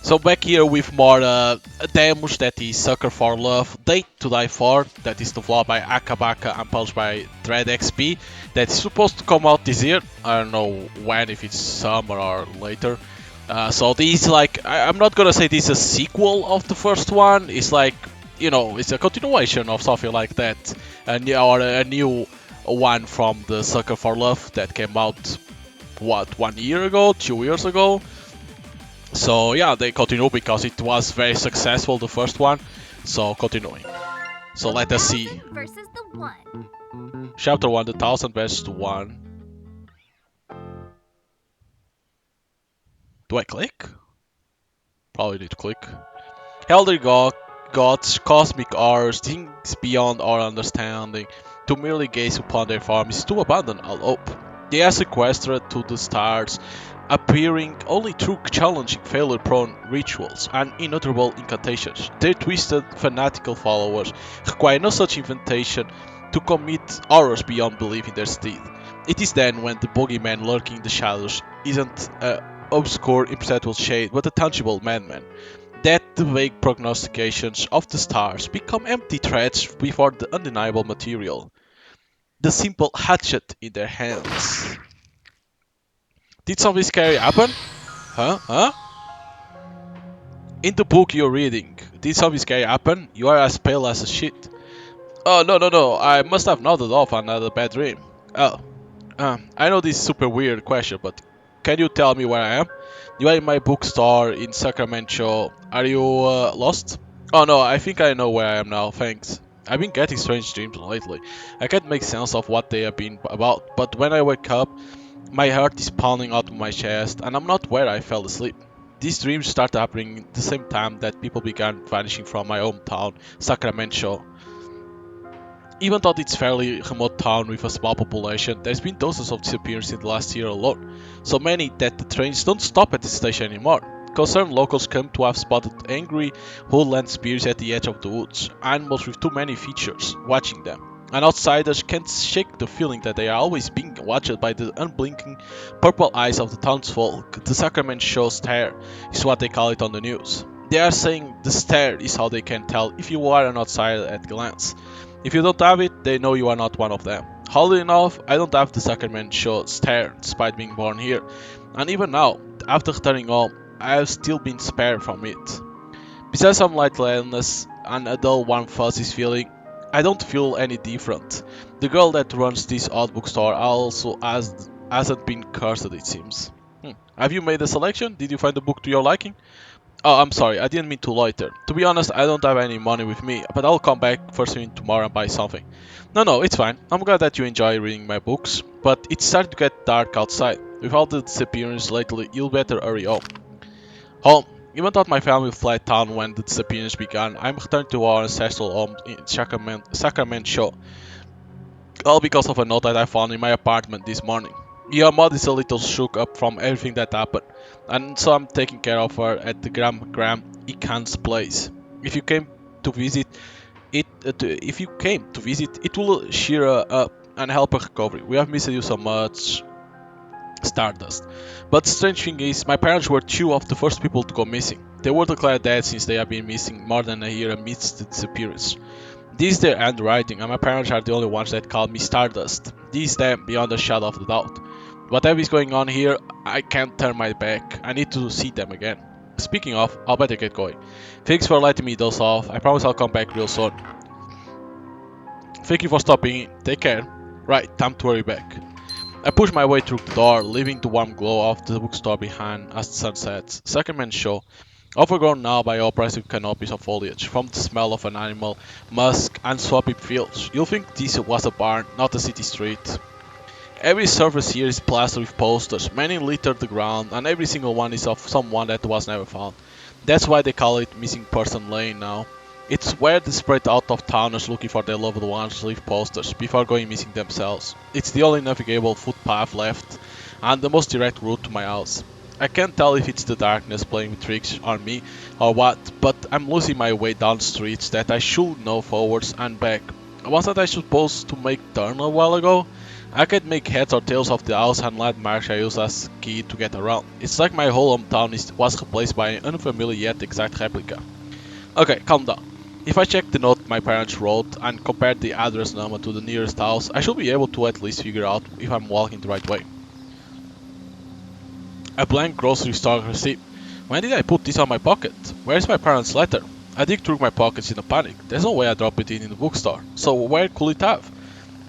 So back here with more demos, that is Sucker for Love, Date to Die For, that is developed by Akabaka and published by Dread XP, that is supposed to come out this year. I don't know when, if it's summer or later. So this, like, I'm not gonna say this is a sequel of the first one. It's like, you know, it's a continuation of something like that, or a new one from the Sucker for Love that came out, what, 1 year ago, 2 years ago. So yeah, they continue because it was very successful, the first one. So continuing. So let us see. Versus the one. Chapter 1, the 1000 versus 1. Do I click? Probably need to click. Elder gods, cosmic horrors, things beyond our understanding. To merely gaze upon their form is to abandon all hope. They are sequestered to the stars, appearing only through challenging failure-prone rituals and inutterable incantations. Their twisted, fanatical followers require no such invitation to commit horrors beyond belief in their stead. It is then when the bogeyman lurking in the shadows isn't an obscure, imperceptible shade, but a tangible madman, that the vague prognostications of the stars become empty threats before the undeniable material, the simple hatchet in their hands. Did something scary happen? Huh? Huh? In the book you're reading, did something scary happen? You are as pale as a shit. Oh, no, no, no, I must have nodded off another bad dream. Oh, I know this is a super weird question, but can you tell me where I am? You are in my bookstore in Sacramento. Are you lost? Oh no, I think I know where I am now, thanks. I've been getting strange dreams lately. I can't make sense of what they have been about, but when I wake up, my heart is pounding out of my chest, and I'm not where I fell asleep. These dreams start happening at the same time that people began vanishing from my hometown, Sacramento. Even though it's a fairly remote town with a small population, there's been dozens of disappearances in the last year alone, so many that the trains don't stop at the station anymore. Concerned locals claim to have spotted angry woodland spirits at the edge of the woods, animals with too many features, watching them. And outsiders can't shake the feeling that they are always being watched by the unblinking purple eyes of the townsfolk. The Sacramento stare is what they call it on the news. They are saying the stare is how they can tell if you are an outsider at a glance. If you don't have it, they know you are not one of them. Oddly enough, I don't have the Sacramento stare, despite being born here. And even now, after returning home, I have still been spared from it. Besides some lightheadedness and a dull warm fuzzy feeling, I don't feel any different. The girl that runs this odd bookstore also hasn't been cursed, it seems. Have you made a selection? Did you find a book to your liking? Oh, I'm sorry, I didn't mean to loiter. To be honest, I don't have any money with me, but I'll come back first thing tomorrow and buy something. No, no, it's fine. I'm glad that you enjoy reading my books, but it's starting to get dark outside. With all the disappearances lately, you'll better hurry home. Home. Even though my family fled town when the disappearance began, I'm returned to our ancestral home in Sacramento, all because of a note that I found in my apartment this morning. Your mother is a little shook up from everything that happened, and so I'm taking care of her at the Graham Ikan's place. If you came to visit it will cheer her up and help her recovery. We have missed you so much, Stardust. But the strange thing is, my parents were two of the first people to go missing. They were declared dead since they have been missing more than a year amidst the disappearance. This is their handwriting, and my parents are the only ones that call me Stardust. This is them, beyond a shadow of a doubt. Whatever is going on here, I can't turn my back. I need to see them again. Speaking of, I'll better get going. Thanks for letting me doze off. I promise I'll come back real soon. Thank you for stopping in. Take care. Right, time to hurry back. I push my way through the door, leaving the warm glow of the bookstore behind as the sun sets. Sacramento, overgrown now by oppressive canopies of foliage, from the smell of an animal, musk, and swampy fields. You'll think this was a barn, not a city street. Every surface here is plastered with posters, many litter the ground, and every single one is of someone that was never found. That's why they call it Missing Person Lane now. It's where the spread out of towners looking for their loved ones leave posters before going missing themselves. It's the only navigable footpath left, and the most direct route to my house. I can't tell if it's the darkness playing tricks on me or what, but I'm losing my way down streets that I should know forwards and back. Ones that I supposed to make turn a while ago. I can make heads or tails of the house and landmarks I use as key to get around. It's like my whole hometown was replaced by an unfamiliar yet exact replica. Okay, calm down. If I check the note my parents wrote and compare the address number to the nearest house, I should be able to at least figure out if I'm walking the right way. A blank grocery store receipt. When did I put this on my pocket? Where's my parents' letter? I dig through my pockets in a panic. There's no way I dropped it in the bookstore. So where could it have?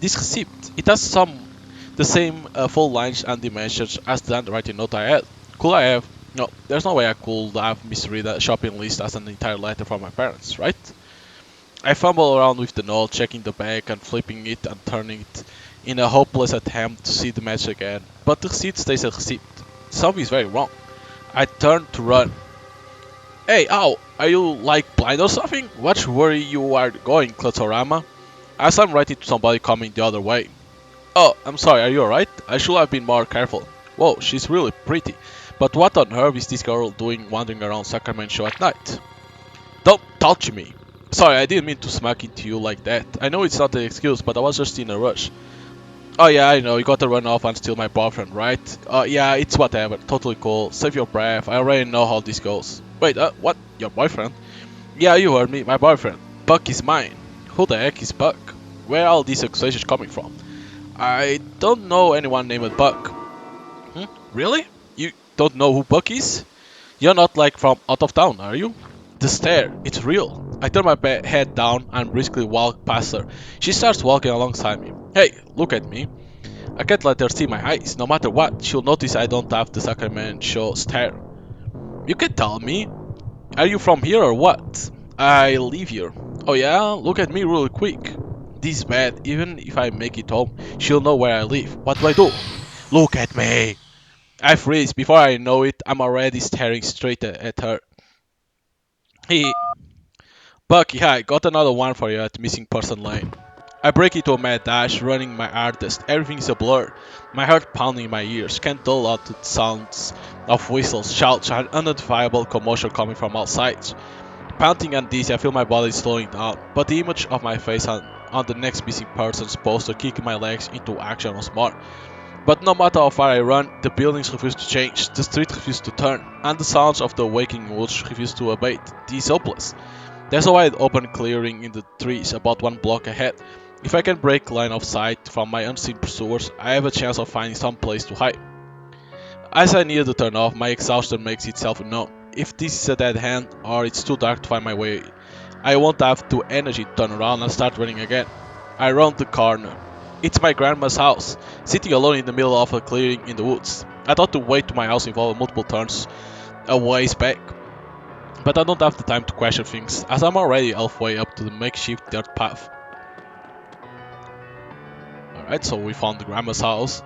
This receipt. It has the same full lines and dimensions as the handwriting note I had. Could I have? No, there's no way I could have misread a shopping list as an entire letter from my parents, right? I fumble around with the note, checking the back and flipping it and turning it in a hopeless attempt to see the message again. But the receipt stays a receipt. Something is very wrong. I turn to run. Hey, ow! Are you like blind or something? Watch where you are going, Clutorama. As I'm writing to somebody coming the other way. Oh, I'm sorry, are you alright? I should have been more careful. Whoa, she's really pretty. But what on earth is this girl doing wandering around Sacramento at night? Don't touch me! Sorry, I didn't mean to smack into you like that. I know it's not an excuse, but I was just in a rush. Oh yeah, I know, you gotta run off and steal my boyfriend, right? Yeah, it's whatever, totally cool. Save your breath, I already know how this goes. Wait, what? Your boyfriend? Yeah, you heard me, my boyfriend. Buck is mine. Who the heck is Buck? Where are all these accusations coming from? I don't know anyone named Buck. Hmm? Really? You don't know who Buck is? You're not like from out of town, are you? The stare, it's real. I turn my head down and briskly walk past her. She starts walking alongside me. Hey, look at me. I can't let her see my eyes. No matter what, she'll notice I don't have the Sacramento stare. You can tell me. Are you from here or what? I live here. Oh yeah? Look at me really quick. This bad, even if I make it home, she'll know where I live. What do I do? Look at me! I freeze. Before I know it, I'm already staring straight at her. He, Bucky, hi, got another one for you at Missing Person Lane. I break into a mad dash, running my hardest. Everything's a blur. My heart pounding in my ears. Can't dull out the sounds of whistles, shouts, and unidentifiable commotion coming from all sides. Panting and dizzy, I feel my body slowing down, but the image of my face on the next missing person's poster kicking my legs into action once more. But no matter how far I run, the buildings refuse to change, the street refuses to turn, and the sounds of the waking woods refuse to abate. This is hopeless. There's a wide open clearing in the trees about 1 block ahead. If I can break line of sight from my unseen pursuers, I have a chance of finding some place to hide. As I near the turn off, my exhaustion makes itself known. If this is a dead end, or it's too dark to find my way, I won't have the energy to turn around and start running again. I round the corner. It's my grandma's house, sitting alone in the middle of a clearing in the woods. I thought the way to my house involved multiple turns a ways back, but I don't have the time to question things, as I'm already halfway up to the makeshift dirt path. Alright, so we found the grandma's house.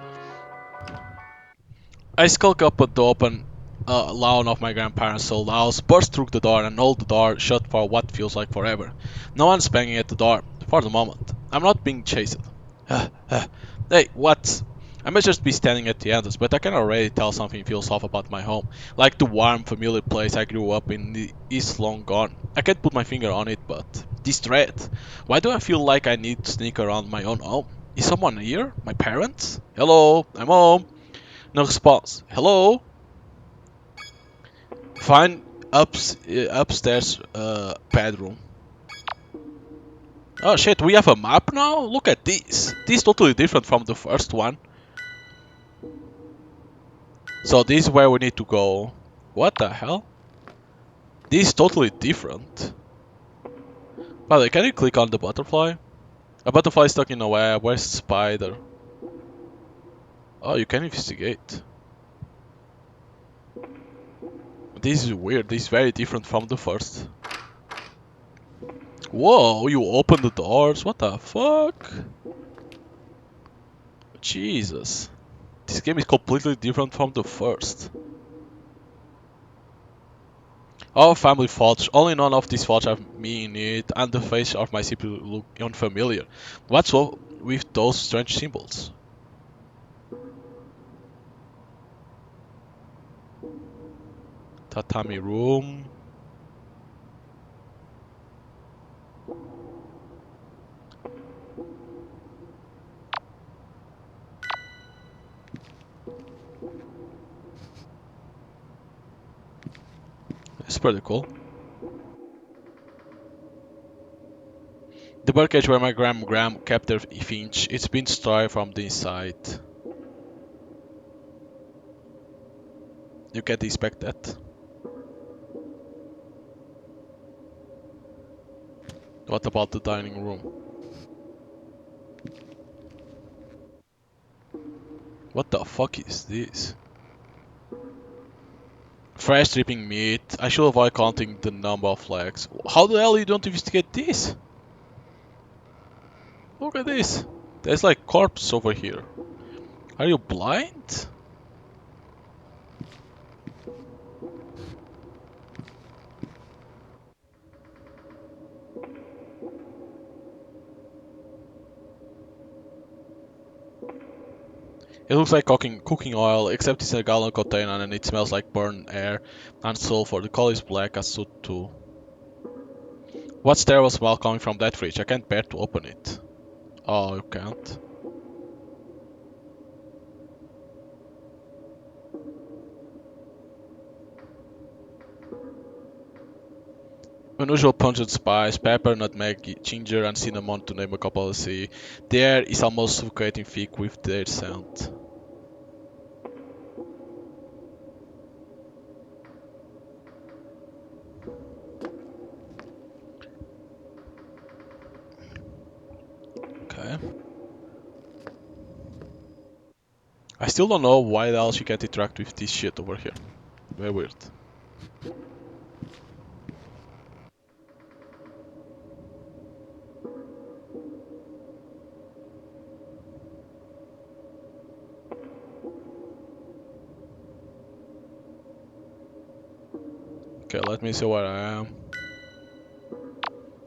I skulk up at the open lawn of my grandparents' old house, burst through the door, and hold the door shut for what feels like forever. No one's banging at the door, for the moment. I'm not being chased. Hey, what? I may just be standing at the entrance, but I can already tell something feels off about my home. Like the warm, familiar place I grew up in is long gone. I can't put my finger on it, but this dread. Why do I feel like I need to sneak around my own home? Is someone here? My parents? Hello, I'm home. No response. Hello? Find upstairs bedroom. Oh shit, we have a map now? Look at this. This is totally different from the first one. So this is where we need to go. What the hell? This is totally different. By the way, can you click on the butterfly? A butterfly stuck in a web. Where's the spider? Oh, you can investigate. This is weird. This is very different from the first. Whoa, you open the doors? What the fuck? Jesus. This game is completely different from the first. Our family faults, only none of these faults have me in it, and the face of my CPU look unfamiliar. What's up with those strange symbols? Tatami room. It's pretty cool. The birdcage where my gram kept their finch. It's been destroyed from the inside. You can't expect that. What about the dining room? What the fuck is this? Fresh dripping meat. I should avoid counting the number of legs. How the hell you don't investigate this? Look at this. There's like corpse over here. Are you blind? It looks like cooking oil, except it's in a gallon container and it smells like burned air and sulfur. The color is black as soot too. What's terrible smell coming from that fridge? I can't bear to open it. Oh, you can't. Unusual pungent spice, pepper, nutmeg, ginger, and cinnamon to name a couple. See, the air is almost suffocating thick with their scent. Okay. I still don't know why the hell she can't interact with this shit over here. Very weird. Okay, let me see where I am.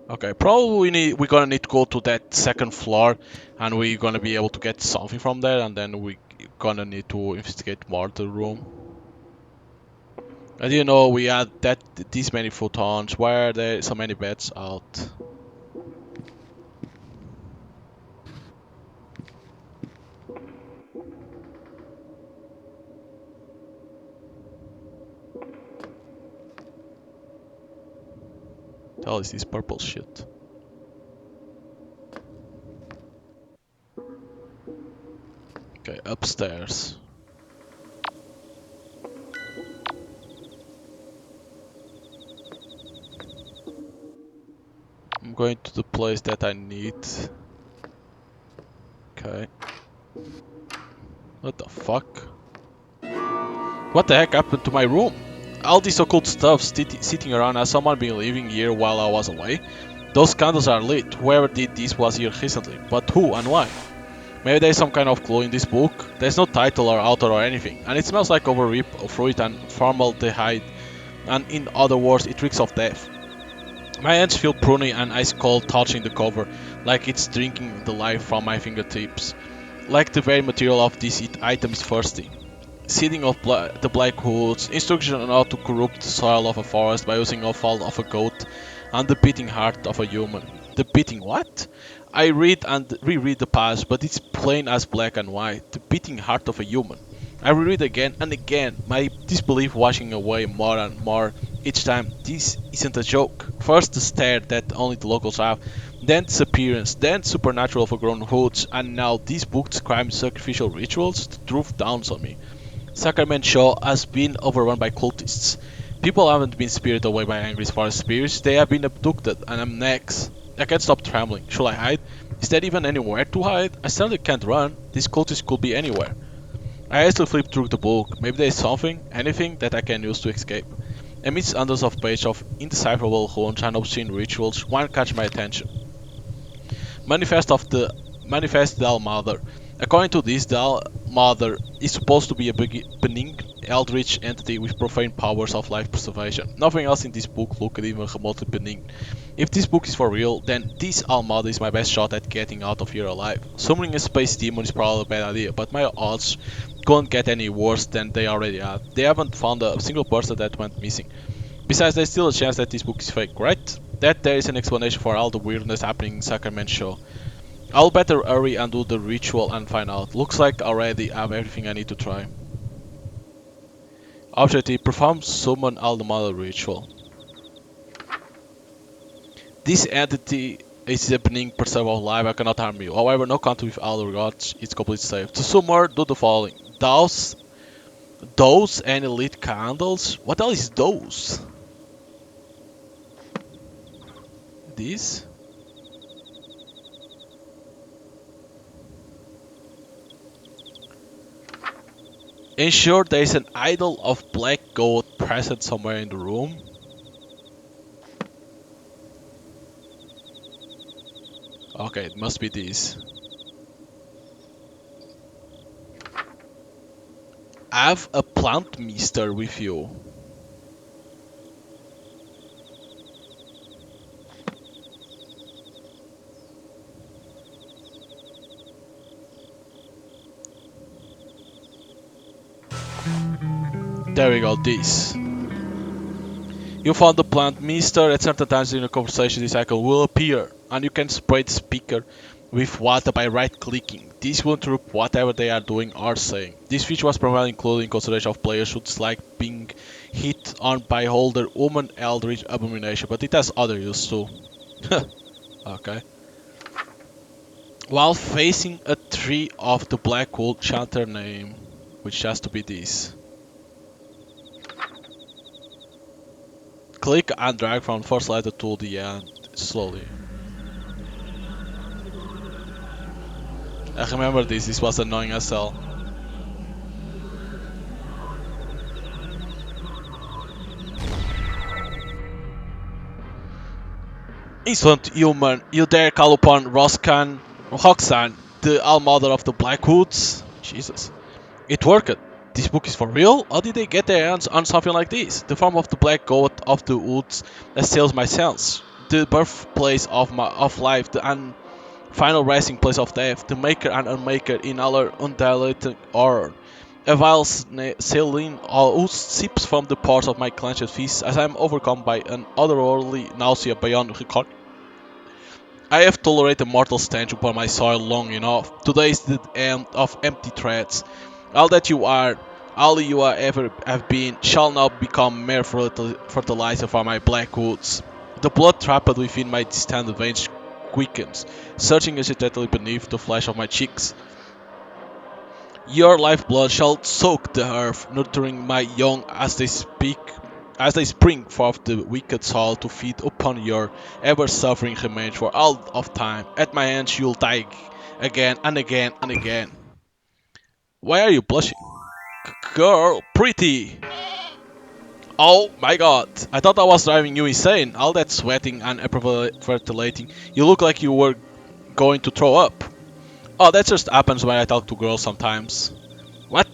Okay, probably we're gonna need to go to that second floor, and we're gonna be able to get something from there, and then we're gonna need to investigate more the room. I didn't know we had these many futons. Why are there so many beds out? The hell is this purple shit? Okay, upstairs. I'm going to the place that I need. Okay. What the fuck? What the heck happened to my room? All this occult stuff sitting around. Has someone been living here while I was away? Those candles are lit. Whoever did this was here recently. But who and why? Maybe there's some kind of clue in this book. There's no title or author or anything. And it smells like overrip of fruit and formaldehyde. And in other words, it reeks of death. My hands feel pruny and ice cold touching the cover, like it's drinking the life from my fingertips. Like the very material of this item is thirsty. Seeding of the black woods, instruction on how to corrupt the soil of a forest by using offal of a goat, and the beating heart of a human. The beating what? I read and reread the past, but it's plain as black and white. The beating heart of a human. I reread again and again, my disbelief washing away more and more each time. This isn't a joke. First the stare that only the locals have, then disappearance, then supernatural overgrown woods, and now these book describing sacrificial rituals. The truth dawns on me. Sacramento has been overrun by cultists. People haven't been spirited away by angry forest spirits, they have been abducted, and I'm next. I can't stop trembling. Should I hide? Is there even anywhere to hide? I certainly can't run. These cultists could be anywhere. I hastily flip through the book. Maybe there is something, anything, that I can use to escape. Amidst hundreds of pages of indecipherable runes and obscene rituals, one catches my attention. Manifest the All-Mother. According to this, the All-Mother is supposed to be a benign, eldritch entity with profane powers of life preservation. Nothing else in this book looked even remotely benign. If this book is for real, then this All-Mother is my best shot at getting out of here alive. Summoning a space demon is probably a bad idea, but my odds couldn't get any worse than they already are. They haven't found a single person that went missing. Besides, there's still a chance that this book is fake, right? That there is an explanation for all the weirdness happening in Sacramento. I'll better hurry and do the ritual and find out. Looks like I already have everything I need to try. Objective: perform summon all the mother ritual. This entity is a benign preserver of life. I cannot harm you. However, no contact with other gods is completely safe. To summer, do the following. Those and lit candles. What else is those? These? Ensure there is an idol of black gold present somewhere in the room. Okay, it must be these. Have a plant meester with you. There we go, this. You found the plant meester. At certain times in a conversation, this icon will appear, and you can spray the speaker with water by right-clicking. This will interrupt whatever they are doing or saying. This feature was primarily included in consideration of players who dislike being hit on by older woman eldritch abomination, but it has other use too. Okay. While facing a tree of the black wood, chant their name, which has to be this. Click and drag from the first letter to the end, slowly. I remember this was annoying as hell. Insolent human, you dare call upon Roxanne, the all-mother of the Blackwoods? Jesus. It worked. This book is for real? How did they get their hands on something like this? The form of the black goat of the woods assails my sense. The birthplace of life, the final resting place of death, the maker and unmaker in our undilated horror. A vile saline who sips from the pores of my clenched fist as I am overcome by an otherworldly nausea beyond recall. I have tolerated mortal stench upon my soil long enough. Today is the end of empty threats. All that you are, all you ever have been, shall now become mere fertilizer for my black woods. The blood trapped within my distended veins quickens, surging agitatedly beneath the flesh of my cheeks. Your lifeblood shall soak the earth, nurturing my young as they spring forth the wicked soul to feed upon your ever-suffering remains for all of time. At my hands you'll die again and again and again. Why are you blushing? Girl, pretty! Oh my god, I thought I was driving you insane. All that sweating and hyperventilating. You look like you were going to throw up. Oh, that just happens when I talk to girls sometimes. What?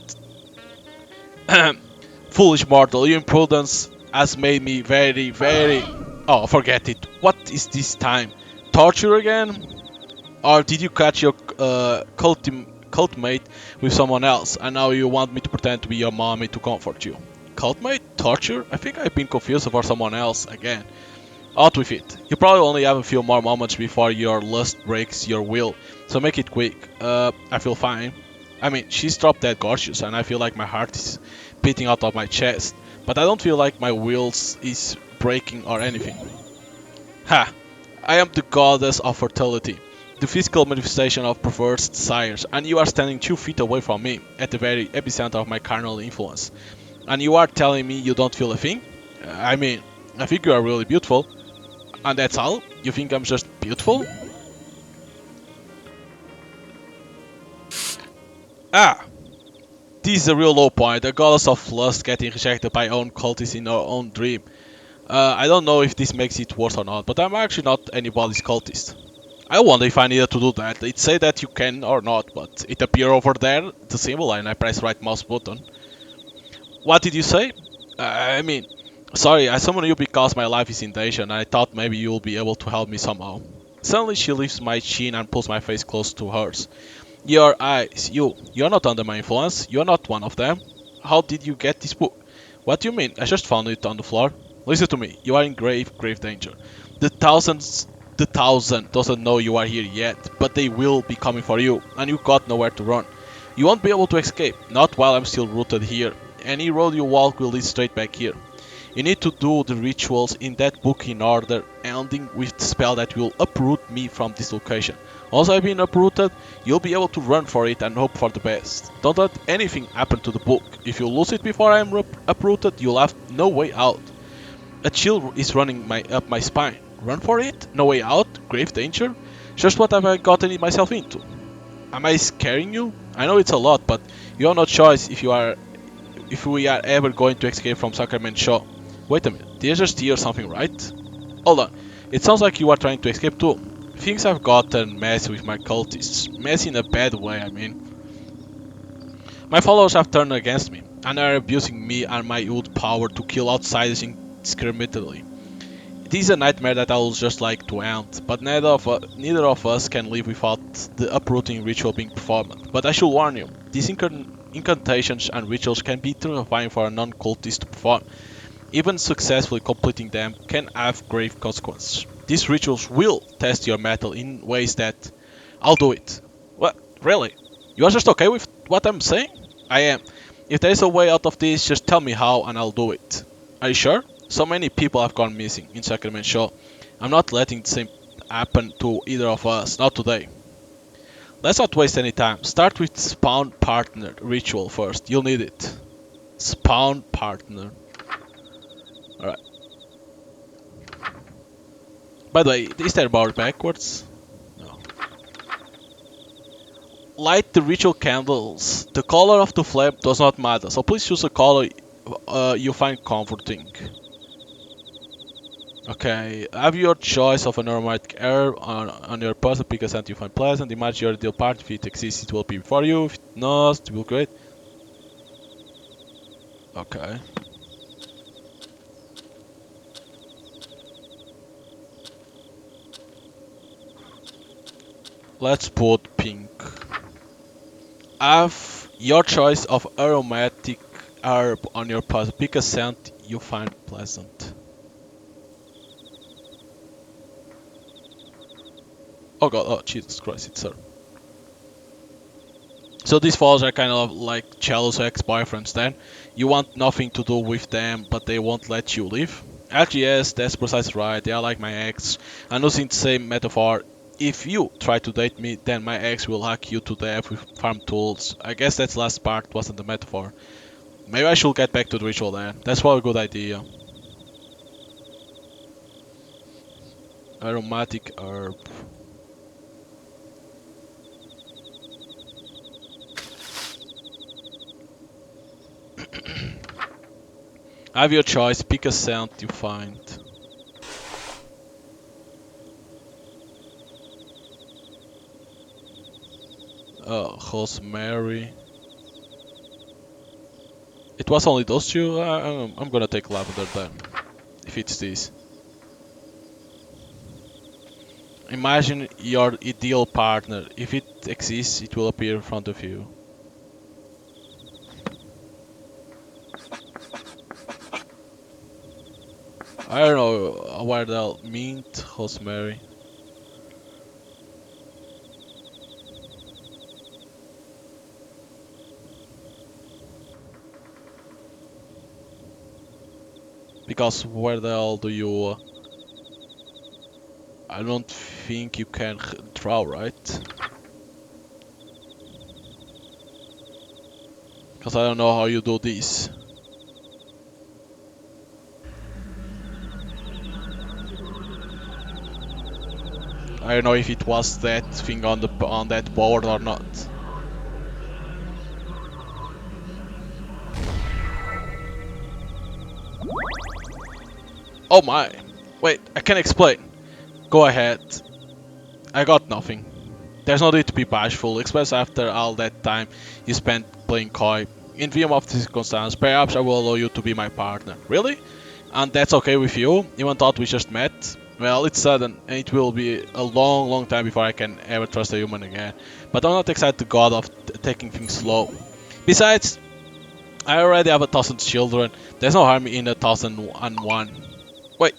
Foolish mortal, your imprudence has made me very. Oh, forget it. What is this time? Torture again? Or did you catch your cult mate with someone else and now you want me to pretend to be your mommy to comfort you? Cult mate? Torture? I think I've been confused for someone else again. Out with it. You probably only have a few more moments before your lust breaks your will, so make it quick. I feel fine. I mean, she's drop dead gorgeous, and I feel like my heart is beating out of my chest, but I don't feel like my wills is breaking or anything. Ha! I am the goddess of fertility, the physical manifestation of perverse desires, and you are standing 2 feet away from me, at the very epicenter of my carnal influence. And you are telling me you don't feel a thing? I mean, I think you are really beautiful. And that's all? You think I'm just beautiful? Ah! This is a real low point, the goddess of lust getting rejected by own cultists in her own dream. I don't know if this makes it worse or not, but I'm actually not anybody's cultist. I wonder if I needed to do that. It say that you can or not, but it appear over there, the symbol, and I press right mouse button. What did you say? I mean, sorry, I summoned you because my life is in danger and I thought maybe you'll be able to help me somehow. Suddenly she lifts my chin and pulls my face close to hers. Your eyes, you're not under my influence, you're not one of them. How did you get this book? What do you mean? I just found it on the floor. Listen to me, you are in grave danger. The thousand doesn't know you are here yet, but they will be coming for you, and you got nowhere to run. You won't be able to escape, not while I'm still rooted here. Any road you walk will lead straight back here. You need to do the rituals in that book in order, ending with the spell that will uproot me from this location. Once I've been uprooted, you'll be able to run for it and hope for the best. Don't let anything happen to the book. If you lose it before I'm uprooted, you'll have no way out. A chill is running up my spine. Run for it? No way out? Grave danger? Just what have I gotten myself into? Am I scaring you? I know it's a lot, but you have no choice if we are ever going to escape from Sacramento. Wait a minute, did I just hear something right? Hold on, it sounds like you are trying to escape too. Things have gotten messy with my cultists. Messy in a bad way, I mean. My followers have turned against me, and are abusing me and my old power to kill outsiders indiscriminately. It is a nightmare that I would just like to end, but neither of us can live without the uprooting ritual being performed. But I should warn you, these incantations and rituals can be terrifying for a non-cultist to perform. Even successfully completing them can have grave consequences. These rituals will test your mettle in ways that... I'll do it. What? Really? You are just okay with what I'm saying? I am. If there is a way out of this, just tell me how and I'll do it. Are you sure? So many people have gone missing in Sacramento. I'm not letting the same happen to either of us, not today. Let's not waste any time. Start with spawn partner ritual first. You'll need it. Spawn partner. Alright. By the way, is there bar backwards? No. Light the ritual candles. The color of the flame does not matter, so please choose a color you find comforting. Okay, have your choice of an aromatic herb on your person, pick a scent you find pleasant. Imagine your ideal party. If it exists, it will be for you. If it not, it will great. Okay. Let's put pink. Have your choice of aromatic herb on your person. Pick a scent you find pleasant. Oh god, oh Jesus Christ, it's her. So these falls are kind of like jealous ex-boyfriends then. You want nothing to do with them, but they won't let you leave? Actually yes, that's precisely right, they are like my ex. And using the same metaphor, if you try to date me, then my ex will hack you to death with farm tools. I guess that last part wasn't the metaphor. Maybe I should get back to the ritual then. That's probably a good idea. Aromatic herb. Have your choice, pick a scent you find. Rosemary. It was only those two? I'm gonna take lavender then. If it's this. Imagine your ideal partner. If it exists, it will appear in front of you. I don't know where they'll mint, rosemary. Because where the hell do you... I don't think you can draw, right? Because I don't know how you do this. I don't know if it was that thing on that board or not. Oh my! Wait, I can explain. Go ahead. I got nothing. There's no need to be bashful, especially after all that time you spent playing coy. In view of the circumstance, perhaps I will allow you to be my partner. Really? And that's okay with you? Even thought we just met? Well, it's sudden, and it will be a long, long time before I can ever trust a human again. But I'm not excited to God of taking things slow. Besides, I already have 1,000 children. There's no harm in 1,001. Wait,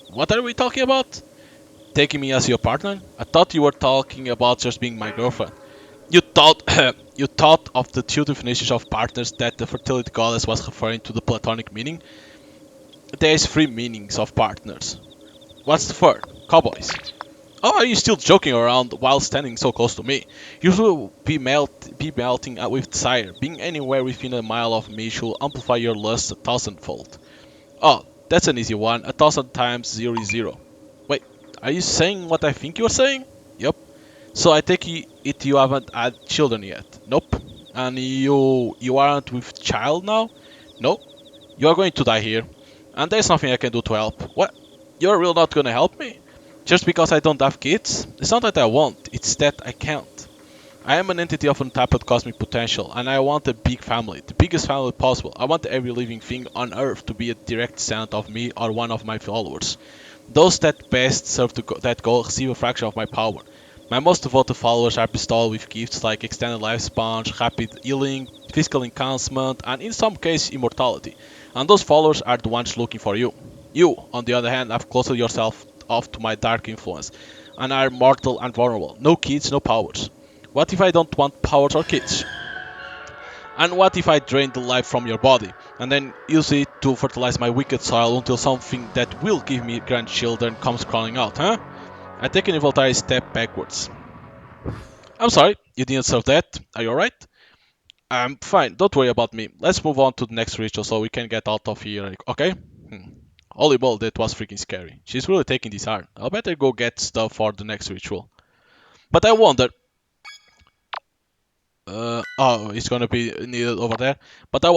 what are we talking about? Taking me as your partner? I thought you were talking about just being my girlfriend. You thought you thought of the two definitions of partners that the fertility goddess was referring to the platonic meaning? There's three meanings of partners. What's the third? Cowboys. Oh, are you still joking around while standing so close to me? You will be melting with desire. Being anywhere within a mile of me should amplify your lust a thousandfold. Oh, that's an easy one. 1,000 times 0 is 0. Wait, are you saying what I think you're saying? Yep. So I take it you haven't had children yet? Nope. And you aren't with child now? Nope. You are going to die here. And there's nothing I can do to help. What? You're really not gonna help me? Just because I don't have kids? It's not that I won't, it's that I can't. I am an entity of untapped cosmic potential, and I want a big family, the biggest family possible. I want every living thing on Earth to be a direct descendant of me or one of my followers. Those that best serve that goal receive a fraction of my power. My most devoted followers are bestowed with gifts like extended lifespan, rapid healing, physical enhancement, and in some cases immortality. And those followers are the ones looking for you. You, on the other hand, have closed yourself off to my dark influence, and are mortal and vulnerable. No kids, no powers. What if I don't want powers or kids? And what if I drain the life from your body, and then use it to fertilize my wicked soil until something that will give me grandchildren comes crawling out, huh? I take an involuntary step backwards. I'm sorry, you didn't serve that. Are you alright? I'm fine, don't worry about me. Let's move on to the next ritual so we can get out of here, okay? Holy moly, that was freaking scary. She's really taking this hard. I'll better go get stuff for the next ritual. But I wonder, oh, it's gonna be needed over there. But I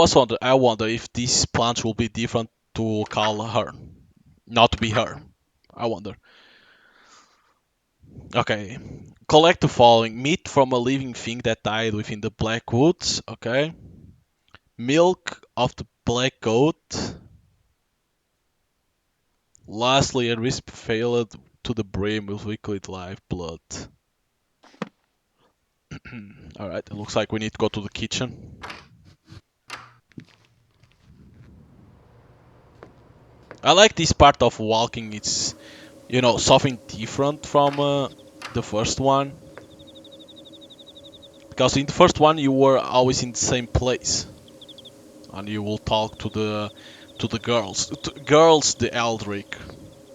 wonder if these plants will be different to call her, not to be her. I wonder. Okay, collect the following: meat from a living thing that died within the black woods. Okay, milk of the black goat. Lastly, a wisp filled to the brim with liquid live blood. All right, it looks like we need to go to the kitchen. I like this part of walking. It's something different from the first one, because in the first one you were always in the same place and you will talk to the girls, the Eldrick,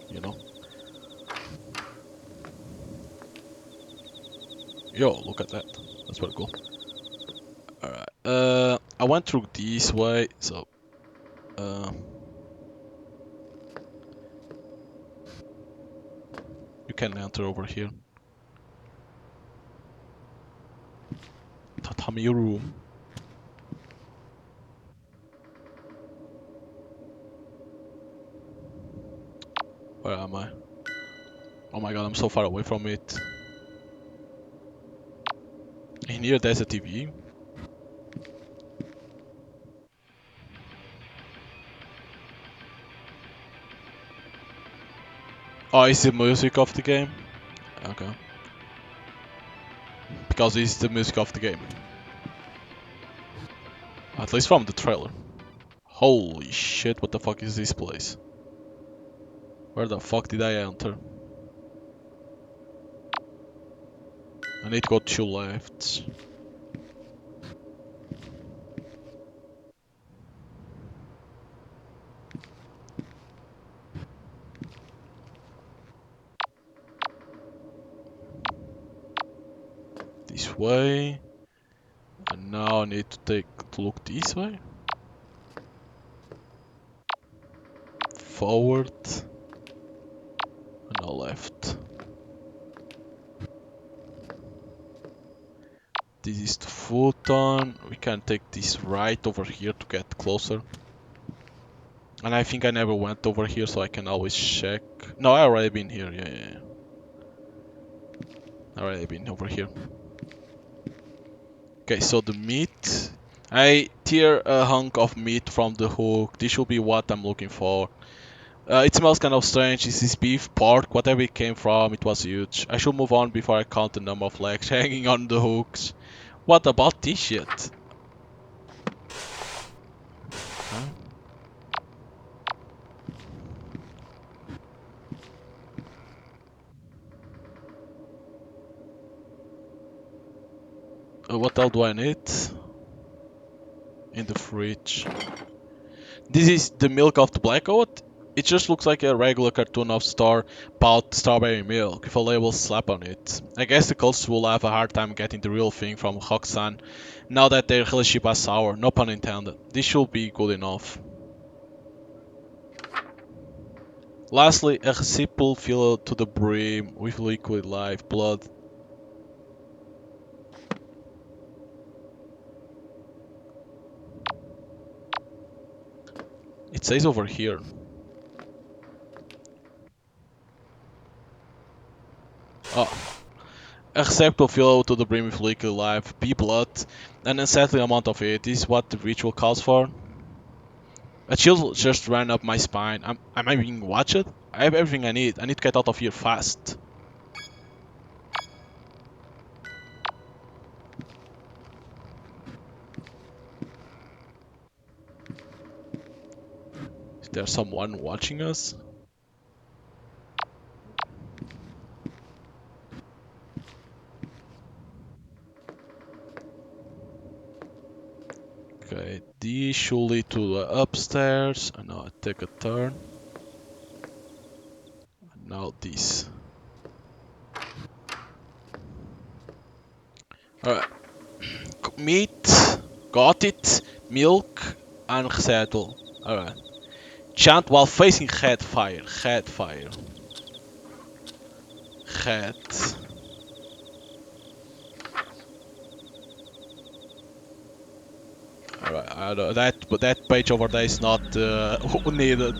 you know. Yo, look at that. That's very cool. All right. I went through this way, so uh, you can enter over here. Tatami room. Where am I? Oh my god, I'm so far away from it. In here, there's a TV. Oh, it's the music of the game. Okay, because it's the music of the game. At least from the trailer. Holy shit, what the fuck is this place? Where the fuck did I enter? I need to go two lefts. This way. And now I need to look this way. Forward. And now left. This is the futon. We can take this right over here to get closer. And I think I never went over here, so I can always check. No, I already been here. Yeah. I already been over here. Okay, so the meat. I tear a hunk of meat from the hook. This should be what I'm looking for. It smells kind of strange. This is beef, pork, whatever it came from. It was huge. I should move on before I count the number of legs hanging on the hooks. What about this shit? Huh? What else do I need? In the fridge. This is the milk of the black goat. It just looks like a regular cartoon of store-bought strawberry milk with a label slap on it. I guess the cults will have a hard time getting the real thing from Hoxan now that their relationship is sour, no pun intended. This should be good enough. Lastly, a receptacle filled to the brim with liquid live blood. It says over here. Oh, a receptacle filled to the brim with liquid live bee blood, an unsettling amount of it. This is what the ritual calls for. A chill just ran up my spine. Am I being watched? I have everything I need. I need to get out of here fast. Is there someone watching us? Okay, these should lead to the upstairs. And now I take a turn. And now this. Alright. Meat. Got it. Milk. And saddle. Alright. Chant while facing head fire. Head fire. Head. Alright, that page over there is not needed.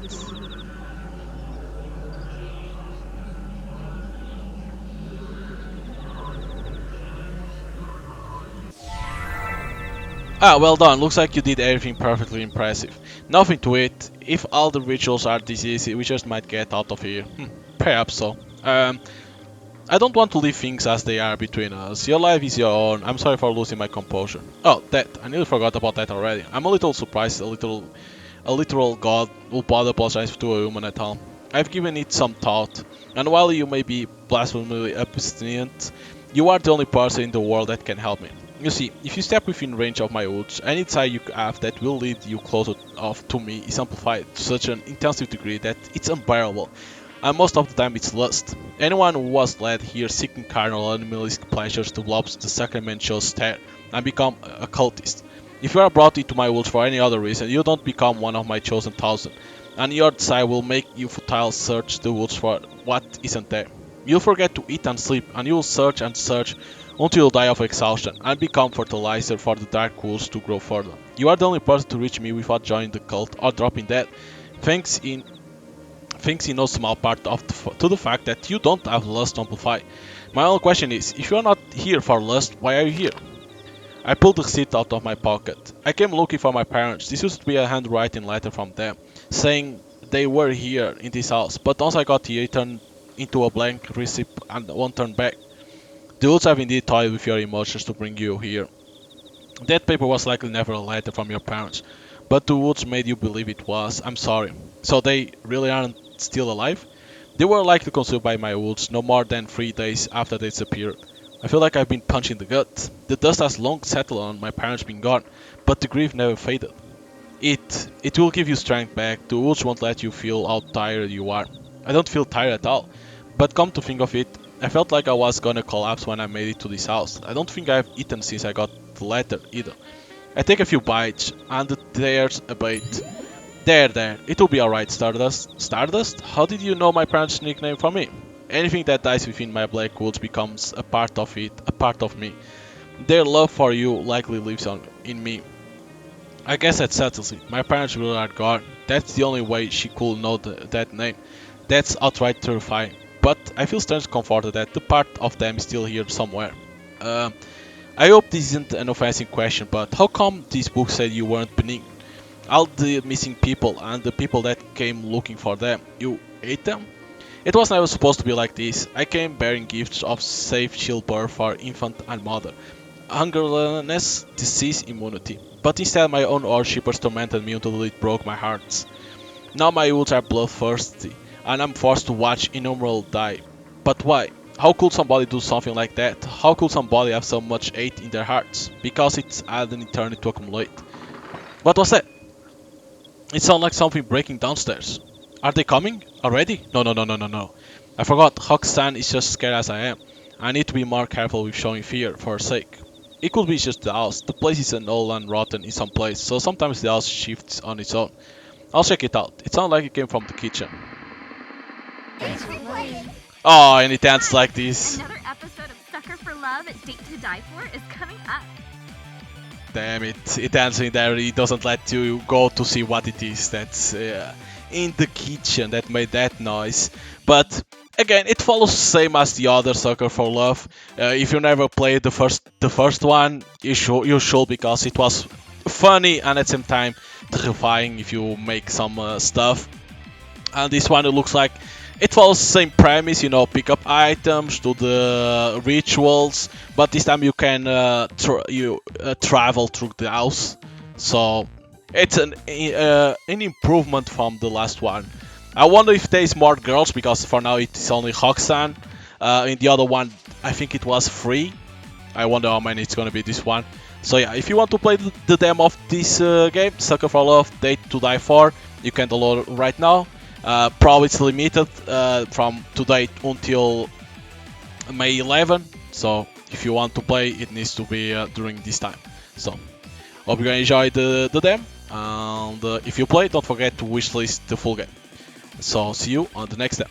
Ah, well done. Looks like you did everything perfectly impressive. Nothing to it. If all the rituals are this easy, we just might get out of here. Perhaps so. I don't want to leave things as they are between us. Your life is your own. I'm sorry for losing my composure. Oh, that. I nearly forgot about that already. I'm a little surprised a literal god will bother apologize to a human at all. I've given it some thought, and while you may be blasphemically abstinent, you are the only person in the world that can help me. You see, if you step within range of my words, any desire you have that will lead you closer to me is amplified to such an intensive degree that it's unbearable, and most of the time it's lust. Anyone who was led here seeking carnal animalistic pleasures develops the Sacramento stare and become a cultist. If you are brought into my woods for any other reason, you don't become one of my chosen thousand, and your desire will make you futile search the woods for what isn't there. You'll forget to eat and sleep, and you'll search and search until you die of exhaustion, and become fertilizer for the dark wolves to grow further. You are the only person to reach me without joining the cult or dropping dead, thanks in no small part to the fact that you don't have lust to amplify. My only question is, if you are not here for lust, why are you here? I pulled the receipt out of my pocket. I came looking for my parents. This used to be a handwritten letter from them, saying they were here in this house, but once I got here it turned into a blank receipt and won't turn back. The woods have indeed toyed with your emotions to bring you here. That paper was likely never a letter from your parents, but the woods made you believe it was. I'm sorry. So they really aren't still alive? They were likely consumed by my woods no more than 3 days after they disappeared. I feel like I've been punched in the gut. The dust has long settled on my parents being gone, but the grief never faded. It will give you strength back. The woods won't let you feel how tired you are. I don't feel tired at all. But come to think of it, I felt like I was gonna collapse when I made it to this house. I don't think I've eaten since I got the letter either. I take a few bites, and the tears abate. There, it'll be alright, Stardust. Stardust? How did you know my parents' nickname for me? Anything that dies within my black woods becomes a part of it, a part of me. Their love for you likely lives on in me. I guess that settles it. My parents really are gone. That's the only way she could know that name. That's outright terrifying. But I feel strangely comforted that the part of them is still here somewhere. Uh, I hope this isn't an offensive question, but how come this book said you weren't benign? All the missing people and the people that came looking for them, you ate them? It was never supposed to be like this. I came bearing gifts of safe childbirth for infant and mother, hungerlessness, disease, immunity. But instead my own worshippers tormented me until it broke my heart. Now my wounds are bloodthirsty, and I'm forced to watch innumerable die. But why? How could somebody do something like that? How could somebody have so much hate in their hearts? Because it's had an eternity to accumulate. What was that? It sounded like something breaking downstairs. Are they coming already? No, no, no, no, no, no. I forgot. Hoxan is just scared as I am. I need to be more careful with showing fear for her sake. It could be just the house. The place isn't old and rotten in some place, so sometimes the house shifts on its own. I'll check it out. It sounds like it came from the kitchen. Thanks for playing. Oh, and it ends like Guys, this. another episode of Sucker for Love, Date to Die For is coming up. Damn it, it ends in there. It doesn't let you go to see what it is that's in the kitchen that made that noise. But again, it follows the same as the other Sucker for Love. If you never played the first one, you should because it was funny and at the same time terrifying if you make some stuff. And this one, it looks like it follows the same premise, pick up items, do the rituals, but this time you can travel through the house. So it's an improvement from the last one. I wonder if there's more girls because for now it is only Hoxan. In the other one, I think it was free. I wonder how many it's gonna be this one. So yeah, if you want to play the demo of this game, Sucker for Love, Date to Die For, you can download it right now. Probably it's limited from today until May 11. So if you want to play, it needs to be during this time. So hope you enjoy the demo. And if you play, don't forget to wishlist the full game. So see you on the next demo.